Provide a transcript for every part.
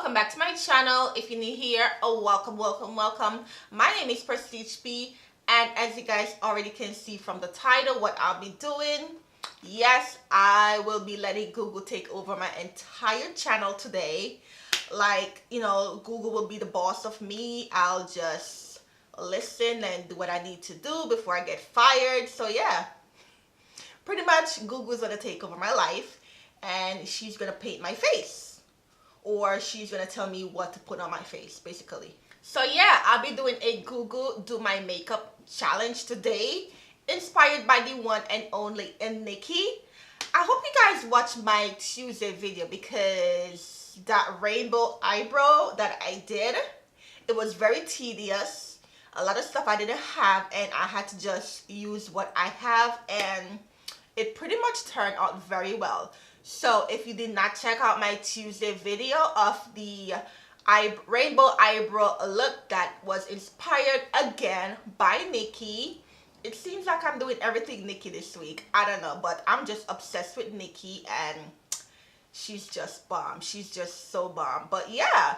welcome back to my channel. If you're new here, welcome. My name is Prestige B, and as you guys already can see from the title, what I'll be doing, yes, I will be letting Google take over my entire channel today. Like, you know, Google will be the boss of me. I'll just listen and do what I need to do before I get fired. So yeah, pretty much Google's gonna take over my life, and she's gonna paint my face, or she's gonna tell me what to put on my face, basically. So yeah, I'll be doing a Google do my makeup challenge today, inspired by the one and only Nikkie. I hope you guys watched my Tuesday video, because that rainbow eyebrow that I did, it was very tedious. A lot of stuff I didn't have, and I had to just use what I have, and it pretty much turned out very well. So if you did not check out my Tuesday video of the rainbow eyebrow look that was inspired again by Nikkie, it seems like I'm doing everything Nikkie this week. I don't know, but I'm just obsessed with Nikkie, and she's just bomb. She's just so bomb. But yeah,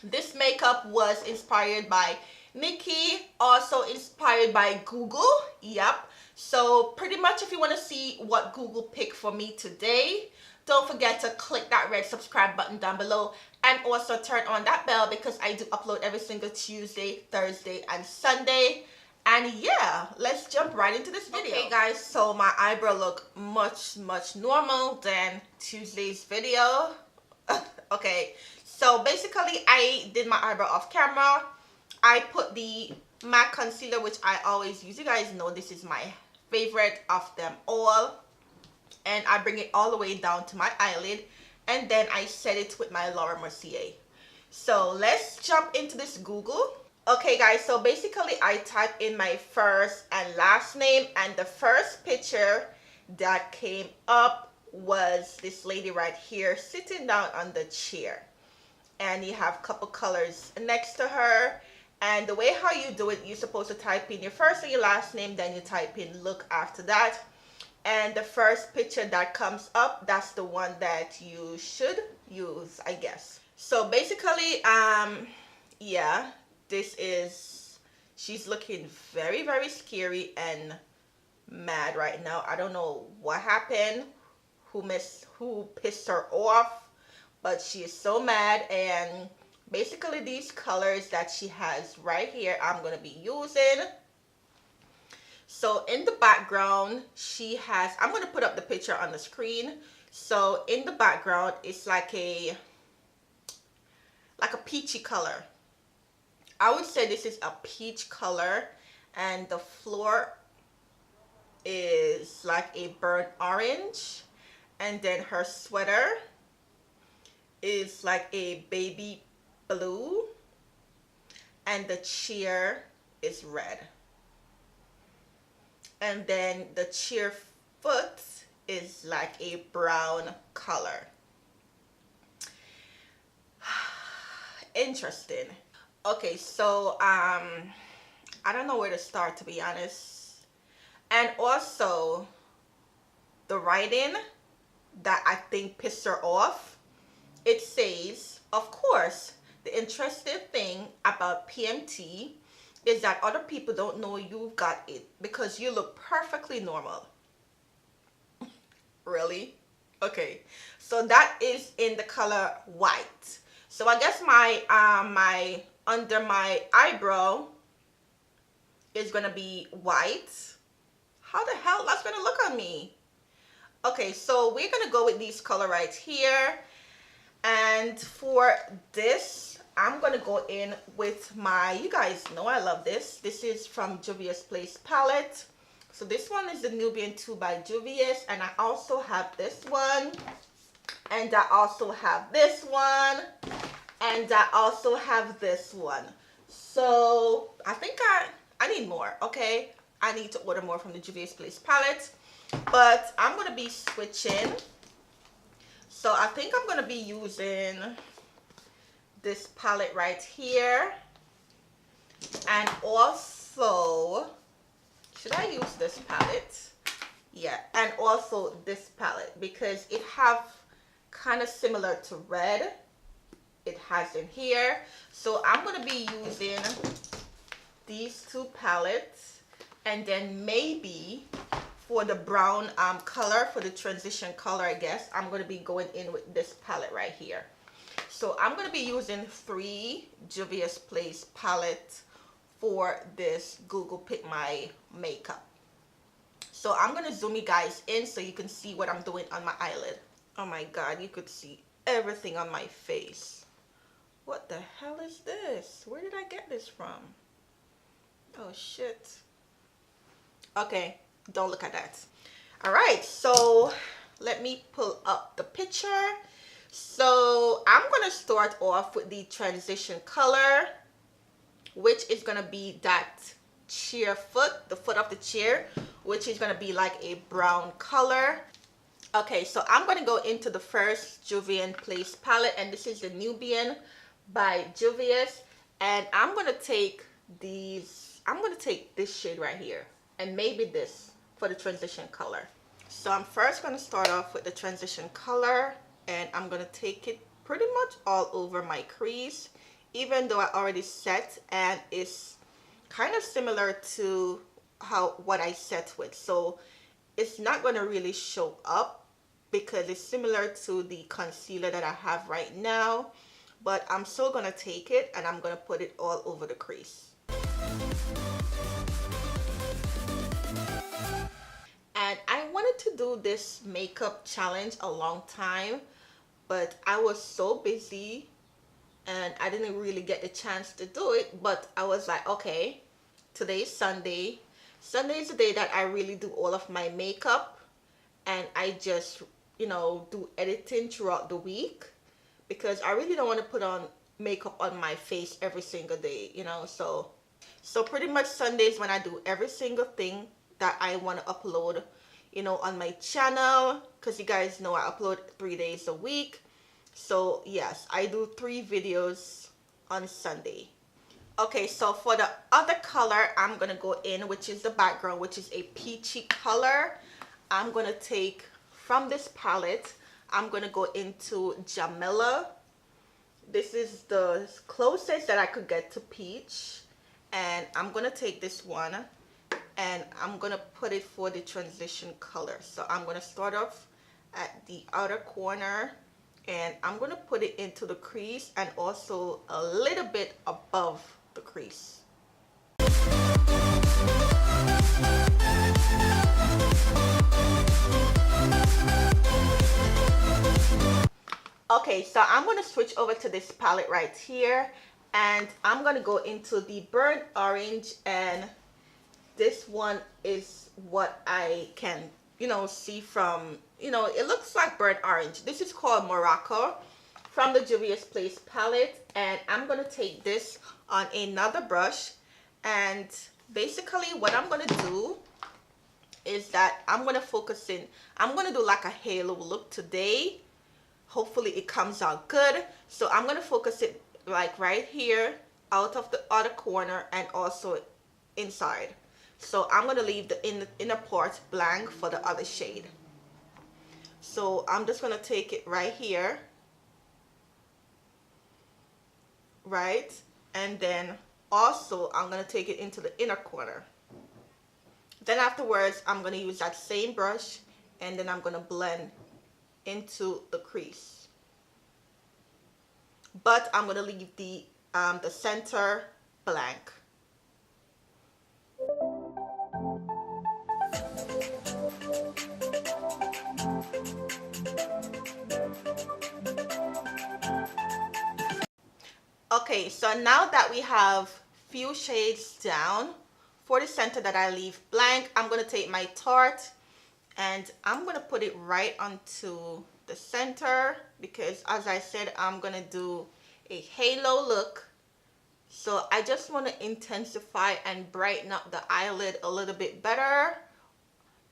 this makeup was inspired by Nikkie, also inspired by Google. Yep. So pretty much, if you want to see what Google picked for me today, don't forget to click that red subscribe button down below, and also turn on that bell, because I do upload every single Tuesday, Thursday, and Sunday. And yeah, let's jump right into this video. Okay guys, so my eyebrow look much normal than Tuesday's video. Okay, so basically I did my eyebrow off camera. I put the MAC concealer, which I always use. You guys know this is my favorite of them all, and I bring it all the way down to my eyelid, and then I set it with my Laura Mercier. So let's jump into this Google. Okay guys, so basically I type in my first and last name, and the first picture that came up was this lady right here sitting down on the chair, and you have a couple colors next to her. And the way how you do it, you're supposed to type in your first and your last name, then you type in look after that. And the first picture that comes up, that's the one that you should use, I guess. So basically, yeah, this is, she's looking very scary and mad right now. I don't know what happened, who pissed her off, but she is so mad. And basically these colors that she has right here, I'm going to be using. So in the background, she has, I'm going to put up the picture on the screen. So in the background, it's like a peachy color. I would say this is a peach color, and the floor is like a burnt orange, and then her sweater is like a baby blue, and the chair is red, and then the chair foot is like a brown color. Interesting. Okay, so I don't know where to start, to be honest. And also the writing that I think pissed her off, it says, of course, the interesting thing about PMT is that other people don't know you've got it because you look perfectly normal. Really? Okay, so that is in the color white. So I guess my under my eyebrow is gonna be white. How the hell that's gonna look on me? Okay, so we're gonna go with these color right here. And for this, I'm gonna go in with my, you guys know I love this. This is from Juvie's Place palette. So this one is the Nubian 2 by Juvie's, and I also have this one, and I also have this one, and I also have this one. So I think I need more. Okay, I need to order more from the Juvie's Place palette, but I'm gonna be switching. So I think I'm going to be using this palette right here. And also, should I use this palette? Yeah, and also this palette, because it have kind of similar to red. it has in here. So I'm going to be using these two palettes, and then maybe for the brown color, for the transition color, I guess I'm going to be going in with this palette right here. So I'm going to be using 3 Juvia's Place palettes for this Google Pick My makeup. So I'm going to zoom you guys in so you can see what I'm doing on my eyelid. Oh my god, you could see everything on my face. What the hell is this? Where did I get this from? Oh shit. Okay, don't look at that. All right, so let me pull up the picture. So I'm gonna start off with the transition color, which is gonna be that chair foot, the foot of the chair, which is gonna be like a brown color. Okay, so I'm gonna go into the first Juvie Place palette, and this is the Nubian by Juvia's, and I'm gonna take these. I'm gonna take this shade right here, and maybe this for the transition color. So I'm first gonna start off with the transition color, and I'm gonna take it pretty much all over my crease, even though I already set, and it's kind of similar to what I set with. So it's not gonna really show up because it's similar to the concealer that I have right now, but I'm still gonna take it and I'm gonna put it all over the crease. And I wanted to do this makeup challenge a long time, but I was so busy and I didn't really get the chance to do it. But I was like, okay, today's Sunday. Sunday is the day that I really do all of my makeup, and I just, you know, do editing throughout the week, because I really don't want to put on makeup on my face every single day, you know. So pretty much Sundays when I do every single thing that I want to upload, you know, on my channel, because you guys know I upload 3 days a week. So yes, I do 3 videos on Sunday. Okay, so for the other color I'm gonna go in, which is the background, which is a peachy color. I'm gonna take from this palette, I'm gonna go into Jamila. This is the closest that I could get to peach, and I'm gonna take this one and I'm gonna put it for the transition color. So I'm gonna start off at the outer corner, and I'm gonna put it into the crease and also a little bit above the crease. Okay, so I'm going to switch over to this palette right here, and I'm going to go into the burnt orange, and this one is what I can, you know, see from, you know, it looks like burnt orange. This is called Morocco from the Juvia's Place palette, and I'm going to take this on another brush, and basically what I'm going to do is that I'm going to focus in, I'm going to do like a halo look today. Hopefully it comes out good. So I'm going to focus it like right here out of the other corner and also inside. So I'm going to leave the inner part blank for the other shade. So I'm just going to take it right here, right, and then also I'm going to take it into the inner corner. Then afterwards I'm going to use that same brush, and then I'm going to blend into the crease, but I'm going to leave the center blank. Okay, so now that we have few shades down, for the center that I leave blank, I'm going to take my Tarte and I'm going to put it right onto the center, because as I said, I'm going to do a halo look. So I just want to intensify and brighten up the eyelid a little bit better,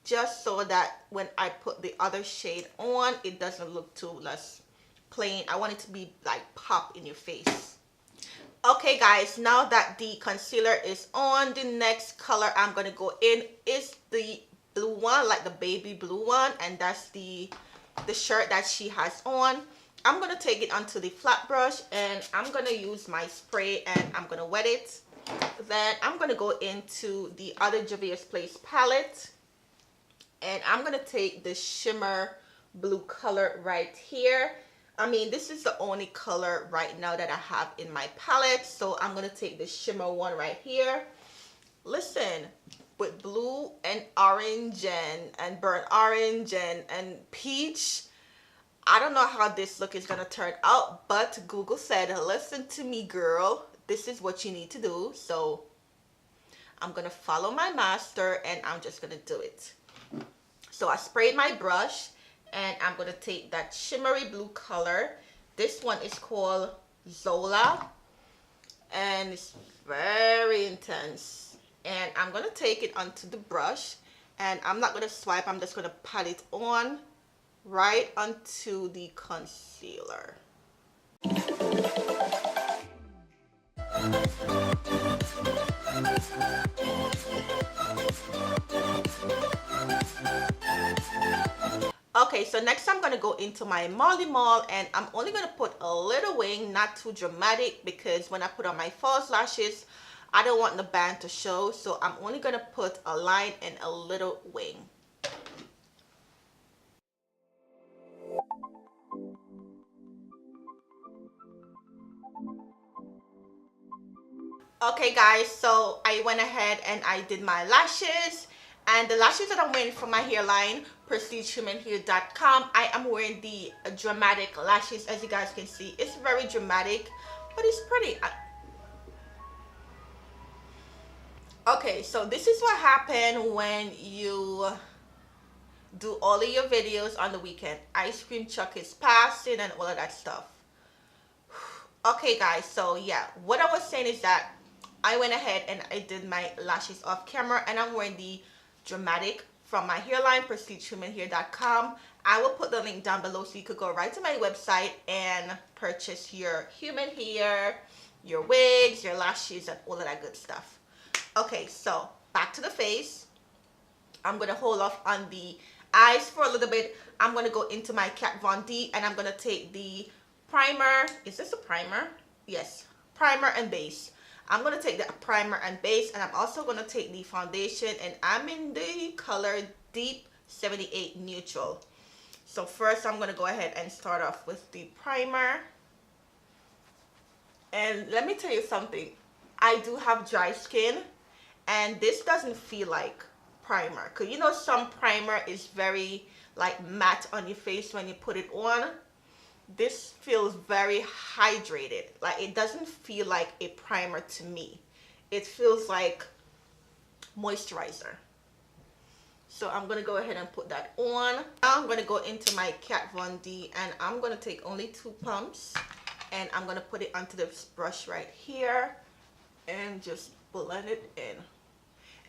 just so that when I put the other shade on, it doesn't look too less plain. I want it to be like pop in your face. Okay guys, now that the concealer is on, the next color I'm going to go in is the blue one, like the baby blue one, and that's the shirt that she has on. I'm gonna take it onto the flat brush, and I'm gonna use my spray, and I'm gonna wet it. Then I'm gonna go into the other Juvia's Place palette, and I'm gonna take the shimmer blue color right here. I mean, this is the only color right now that I have in my palette, so I'm gonna take the shimmer one right here. Listen, with blue and orange and burnt orange and peach, I don't know how this look is gonna turn out, but Google said, listen to me, girl, this is what you need to do. So I'm gonna follow my master, and I'm just gonna do it. So I sprayed my brush, and I'm gonna take that shimmery blue color. This one is called Zola, and it's very intense. And I'm gonna take it onto the brush, and I'm not gonna swipe, I'm just gonna pat it on right onto the concealer. Okay, so next I'm gonna go into my Molly Mall, and I'm only gonna put a little wing, not too dramatic, because when I put on my false lashes, I don't want the band to show, so I'm only gonna put a line and a little wing. Okay guys, so I went ahead and I did my lashes, and the lashes that I'm wearing for my hairline, prestigehumanhair.com, I am wearing the dramatic lashes. As you guys can see, it's very dramatic, but it's pretty. Okay, so this is what happened when you do all of your videos on the weekend. Ice cream truck is passing and all of that stuff. Okay guys, so yeah, what I was saying is that I went ahead and I did my lashes off camera, and I'm wearing the dramatic from my hairline, prestigehumanhair.com. I will put the link down below so you could go right to my website and purchase your human hair, your wigs, your lashes, and all of that good stuff. Okay, so back to the face. I'm gonna hold off on the eyes for a little bit. I'm gonna go into my Kat Von D, and I'm gonna take the primer. Is this a primer? Yes, primer and base. I'm gonna take the primer and base, and I'm also gonna take the foundation, and I'm in the color Deep 78 Neutral. So first I'm gonna go ahead and start off with the primer. And let me tell you something, I do have dry skin, and this doesn't feel like primer, because you know some primer is very like matte on your face when you put it on. This feels very hydrated. Like, it doesn't feel like a primer to me. It feels like moisturizer. So I'm gonna go ahead and put that on. Now I'm gonna go into my Kat Von D, and I'm gonna take only 2 pumps, and I'm gonna put it onto this brush right here and just blend it in.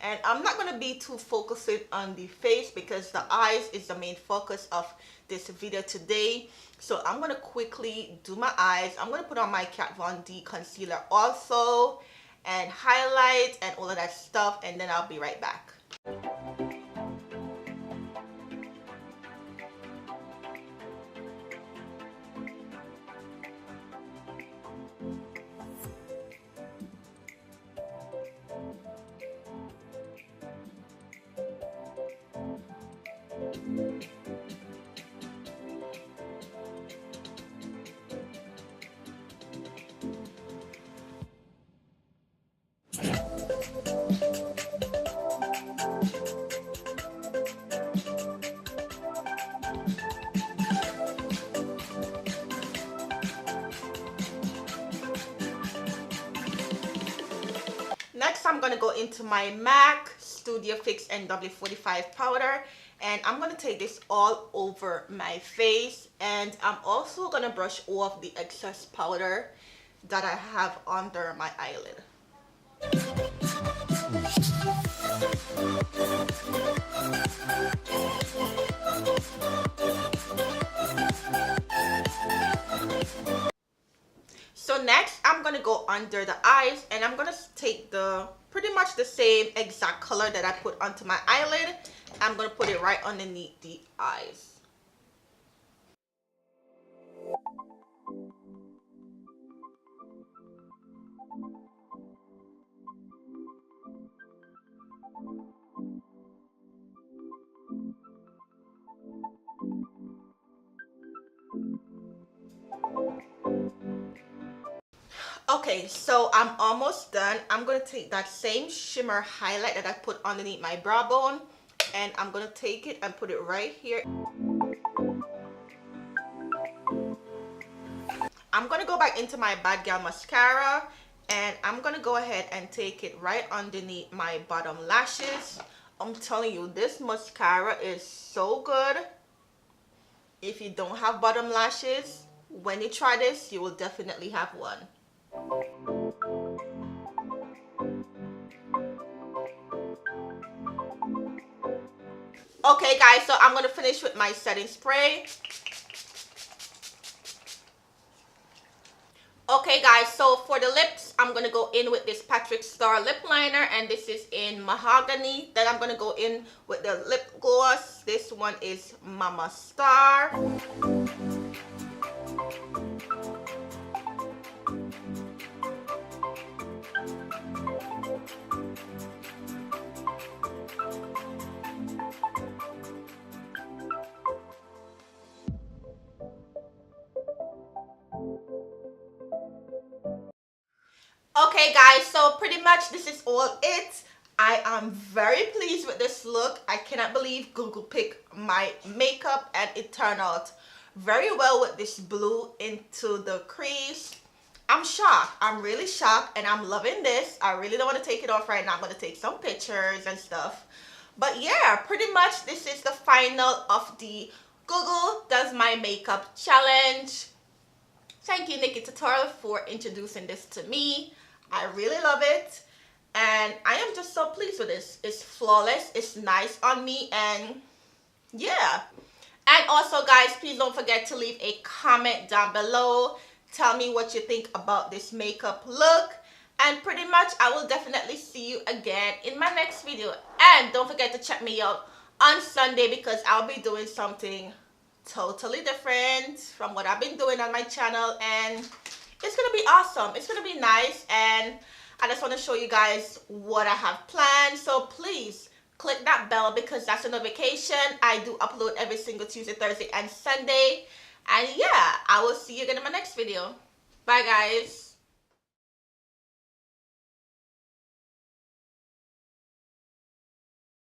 And I'm not going to be too focused on the face, because the eyes is the main focus of this video today. So I'm going to quickly do my eyes. I'm going to put on my Kat Von D concealer also, and highlight and all of that stuff, and then I'll be right back. Next, I'm going to go into my MAC Studio Fix NW45 powder, and I'm going to take this all over my face, and I'm also going to brush off the excess powder that I have under my eyelid. So next, I'm going to go under the eyes, and I'm going to take the pretty much the same exact color that I put onto my eyelid. I'm going to put it right underneath the eyes. Okay, so I'm almost done. I'm going to take that same shimmer highlight that I put underneath my brow bone, and I'm going to take it and put it right here. I'm going to go back into my Bad Gal mascara, and I'm going to go ahead and take it right underneath my bottom lashes. I'm telling you, this mascara is so good. If you don't have bottom lashes, when you try this, you will definitely have one. Okay guys, so I'm going to finish with my setting spray. Okay guys, so for the lips, I'm going to go in with this Patrickstarrr lip liner, and this is in mahogany. Then I'm going to go in with the lip gloss. This one is mamastarrr. Okay guys, so pretty much this is all it. I am very pleased with this look. I cannot believe Google picked my makeup and it turned out very well with this blue into the crease. I'm shocked. I'm really shocked, and I'm loving this. I really don't want to take it off right now. I'm going to take some pictures and stuff. But yeah, pretty much this is the final of the Google Does My Makeup challenge. Thank you, Nikkietutorials, for introducing this to me. I really love it, and I am just so pleased with this. It's flawless, it's nice on me, and yeah. And also guys, please don't forget to leave a comment down below. Tell me what you think about this makeup look, and pretty much I will definitely see you again in my next video. And don't forget to check me out on Sunday, because I'll be doing something totally different from what I've been doing on my channel, and it's gonna be awesome. It's gonna be nice, and I just want to show you guys what I have planned. So please click that bell, because that's a notification. I do upload every single Tuesday, Thursday, and Sunday. And yeah, I will see you again in my next video. Bye guys.